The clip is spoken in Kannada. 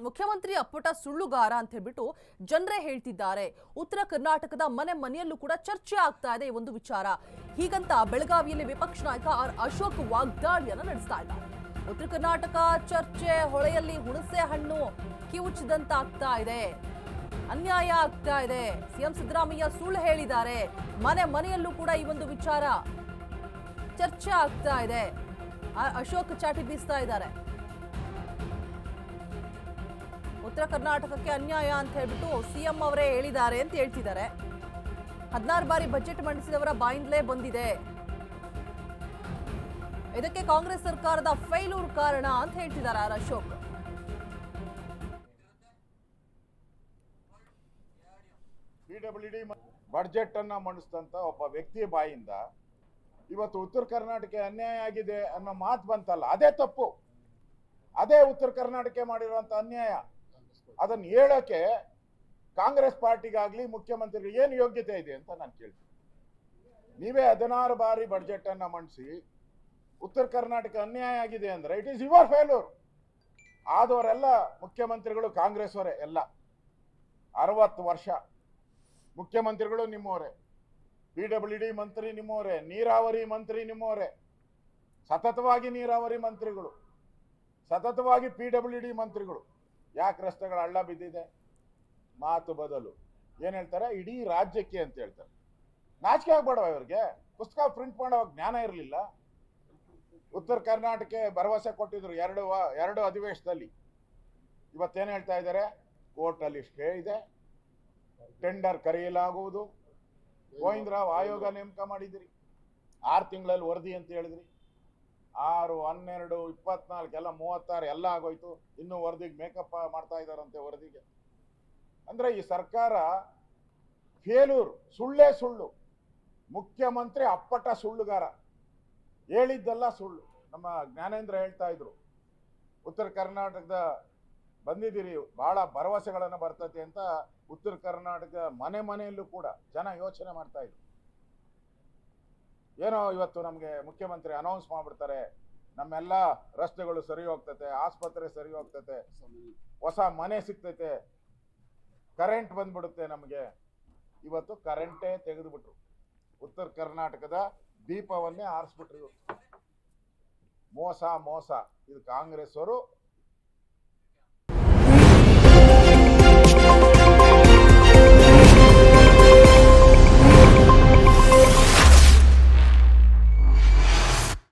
ಮುಖ್ಯಮಂತ್ರಿ ಅಪ್ಪಟ ಸುಳ್ಳುಗಾರ ಅಂತ ಹೇಳ್ಬಿಟ್ಟು ಜನರೇ ಹೇಳ್ತಿದ್ದಾರೆ. ಉತ್ತರ ಕರ್ನಾಟಕದ ಮನೆ ಮನೆಯಲ್ಲೂ ಕೂಡ ಚರ್ಚೆ ಆಗ್ತಾ ಇದೆ ಈ ಒಂದು ವಿಚಾರ. ಹೀಗಂತ ಬೆಳಗಾವಿಯಲ್ಲಿ ವಿಪಕ್ಷ ನಾಯಕ ಆರ್ ಅಶೋಕ್ ವಾಗ್ದಾಳಿಯನ್ನ ನಡೆಸ್ತಾ ಇದ್ದಾರೆ. ಉತ್ತರ ಕರ್ನಾಟಕ ಚರ್ಚೆ ಹೊಳೆಯಲ್ಲಿ ಹುಣಸೆ ಹಣ್ಣು ಕಿವುಚಿದಂತಾಗ್ತಾ ಇದೆ, ಅನ್ಯಾಯ ಆಗ್ತಾ ಇದೆ. ಸಿಎಂ ಸಿದ್ದರಾಮಯ್ಯ ಸುಳ್ಳು ಹೇಳಿದ್ದಾರೆ. ಮನೆ ಮನೆಯಲ್ಲೂ ಕೂಡ ಈ ಒಂದು ವಿಚಾರ ಚರ್ಚೆ ಆಗ್ತಾ ಇದೆ. ಅಶೋಕ್ ಚಾಟಿ ಬೀಸ್ತಾ ಇದ್ದಾರೆ. ಉತ್ತರ ಕರ್ನಾಟಕಕ್ಕೆ ಅನ್ಯಾಯ ಅಂತ ಹೇಳ್ಬಿಟ್ಟು ಸಿಎಂ ಅವರೇ ಹೇಳಿದ್ದಾರೆ ಅಂತ ಹೇಳ್ತಿದ್ದಾರೆ. 16 ಬಾರಿ ಬಜೆಟ್ ಮಂಡಿಸಿದವರ ಬಾಯಿಂದಲೇ ಬಂದಿದೆ. ಇದಕ್ಕೆ ಕಾಂಗ್ರೆಸ್ ಸರ್ಕಾರದ ಫೈಲೂರ್ ಕಾರಣ ಅಂತ ಹೇಳ್ತಿದ್ದಾರೆ ಆರ್ ಅಶೋಕ್. ಪಿಡಬ್ಲ್ಯೂಡಿ ಬಜೆಟ್ ಅನ್ನ ಮಂಡಿಸಿದಂತ ಒಬ್ಬ ವ್ಯಕ್ತಿಯ ಬಾಯಿಂದ ಇವತ್ತು ಉತ್ತರ ಕರ್ನಾಟಕ ಅನ್ಯಾಯ ಆಗಿದೆ ಅನ್ನೋ ಮಾತು ಬಂತಲ್ಲ, ಅದೇ ತಪ್ಪು. ಅದೇ ಉತ್ತರ ಕರ್ನಾಟಕ ಮಾಡಿರುವಂತ ಅನ್ಯಾಯ. ಅದನ್ನ ಹೇಳಕ್ಕೆ ಕಾಂಗ್ರೆಸ್ ಪಾರ್ಟಿಗಾಗ್ಲಿ ಮುಖ್ಯಮಂತ್ರಿಗಳು ಏನು ಯೋಗ್ಯತೆ ಇದೆ ಅಂತ ನಾನು ಕೇಳ್ತೀನಿ. ನೀವೇ 16 ಬಾರಿ ಬಜೆಟ್ ಅನ್ನ ಮಂಡಿಸಿ ಉತ್ತರ ಕರ್ನಾಟಕ ಅನ್ಯಾಯ ಆಗಿದೆ ಅಂದ್ರೆ ಇಟ್ ಈಸ್ ಯುವರ್ ಫೇಲ್ಯೂರ್. ಆದವರೆಲ್ಲ ಮುಖ್ಯಮಂತ್ರಿಗಳು ಕಾಂಗ್ರೆಸ್ ಅವರೇ, ಎಲ್ಲ 60 ವರ್ಷ ಮುಖ್ಯಮಂತ್ರಿಗಳು ನಿಮ್ಮವರೇ, ಪಿಡಬ್ಲ್ಯೂಡಿ ಮಂತ್ರಿ ನಿಮ್ಮವರೇ, ನೀರಾವರಿ ಮಂತ್ರಿ ನಿಮ್ಮವರೇ, ಸತತವಾಗಿ ನೀರಾವರಿ ಮಂತ್ರಿಗಳು, ಸತತವಾಗಿ ಪಿಡಬ್ಲ್ಯೂಡಿ ಮಂತ್ರಿಗಳು. ಯಾಕೆ ರಸ್ತೆಗಳ ಹಳ್ಳ ಬಿದ್ದಿದೆ? ಮಾತು ಬದಲು ಏನ್ ಹೇಳ್ತಾರೆ, ಇಡೀ ರಾಜ್ಯಕ್ಕೆ ಅಂತ ಹೇಳ್ತಾರೆ. ನಾಚಿಕೆ ಆಗ್ಬೇಡವ ಇವ್ರಿಗೆ? ಪುಸ್ತಕ ಪ್ರಿಂಟ್ ಮಾಡೋ ಜ್ಞಾನ ಇರಲಿಲ್ಲ? ಉತ್ತರ ಕರ್ನಾಟಕ ಭರವಸೆ ಕೊಟ್ಟಿದ್ರು ಎರಡು ಅಧಿವೇಶನದಲ್ಲಿ. ಇವತ್ತೇನು ಹೇಳ್ತಾ ಇದ್ದಾರೆ? ಕೋರ್ಟ್ ಅಲ್ಲಿ ಸ್ಟೇ ಇದೆ, ಟೆಂಡರ್ ಕರೆಯಲಾಗುವುದು, ಗೋವಿಂದರಾವ್ ಆಯೋಗ ನೇಮಕ ಮಾಡಿದ್ರಿ, 6 ತಿಂಗಳಲ್ಲಿ ವರದಿ ಅಂತ ಹೇಳಿದ್ರಿ. 6, 12, 24 ಎಲ್ಲ 36 ಎಲ್ಲ ಆಗೋಯ್ತು. ಇನ್ನು ವರದಿಗೆ ಮೇಕಪ್ ಮಾಡ್ತಾ ಇದ್ದಾರಂತೆ ವರದಿಗೆ. ಅಂದ್ರೆ ಈ ಸರ್ಕಾರ ಫೇಲ್ಯೂರ್, ಸುಳ್ಳೇ ಸುಳ್ಳು. ಮುಖ್ಯಮಂತ್ರಿ ಅಪ್ಪಟ ಸುಳ್ಳುಗಾರ, ಹೇಳಿದ್ದೆಲ್ಲ ಸುಳ್ಳು. ನಮ್ಮ ಜ್ಞಾನೇಂದ್ರ ಹೇಳ್ತಾ ಇದ್ರು, ಉತ್ತರ ಕರ್ನಾಟಕದ ಬಂದಿದ್ದೀರಿ, ಬಹಳ ಭರವಸೆಗಳನ್ನ ಬರ್ತದೆ ಅಂತ ಉತ್ತರ ಕರ್ನಾಟಕ ಮನೆ ಮನೆಯಲ್ಲೂ ಕೂಡ ಜನ ಯೋಚನೆ ಮಾಡ್ತಾ ಇದ್ರು. ಏನೋ ಇವತ್ತು ನಮಗೆ ಮುಖ್ಯಮಂತ್ರಿ ಅನೌನ್ಸ್ ಮಾಡ್ಬಿಡ್ತಾರೆ, ನಮ್ಮೆಲ್ಲ ರಸ್ತೆಗಳು ಸರಿ ಹೋಗ್ತತೆ, ಆಸ್ಪತ್ರೆ ಸರಿ ಹೋಗ್ತತೆ, ಹೊಸ ಮನೆ ಸಿಗ್ತೈತೆ, ಕರೆಂಟ್ ಬಂದ್ಬಿಡುತ್ತೆ ನಮಗೆ. ಇವತ್ತು ಕರೆಂಟೇ ತೆಗೆದುಬಿಟ್ರು, ಉತ್ತರ ಕರ್ನಾಟಕದ ದೀಪವನ್ನೇ ಆರಿಸ್ಬಿಟ್ರು. ಮೋಸ ಮೋಸ. ಇದು ಕಾಂಗ್ರೆಸ್ ಅವರು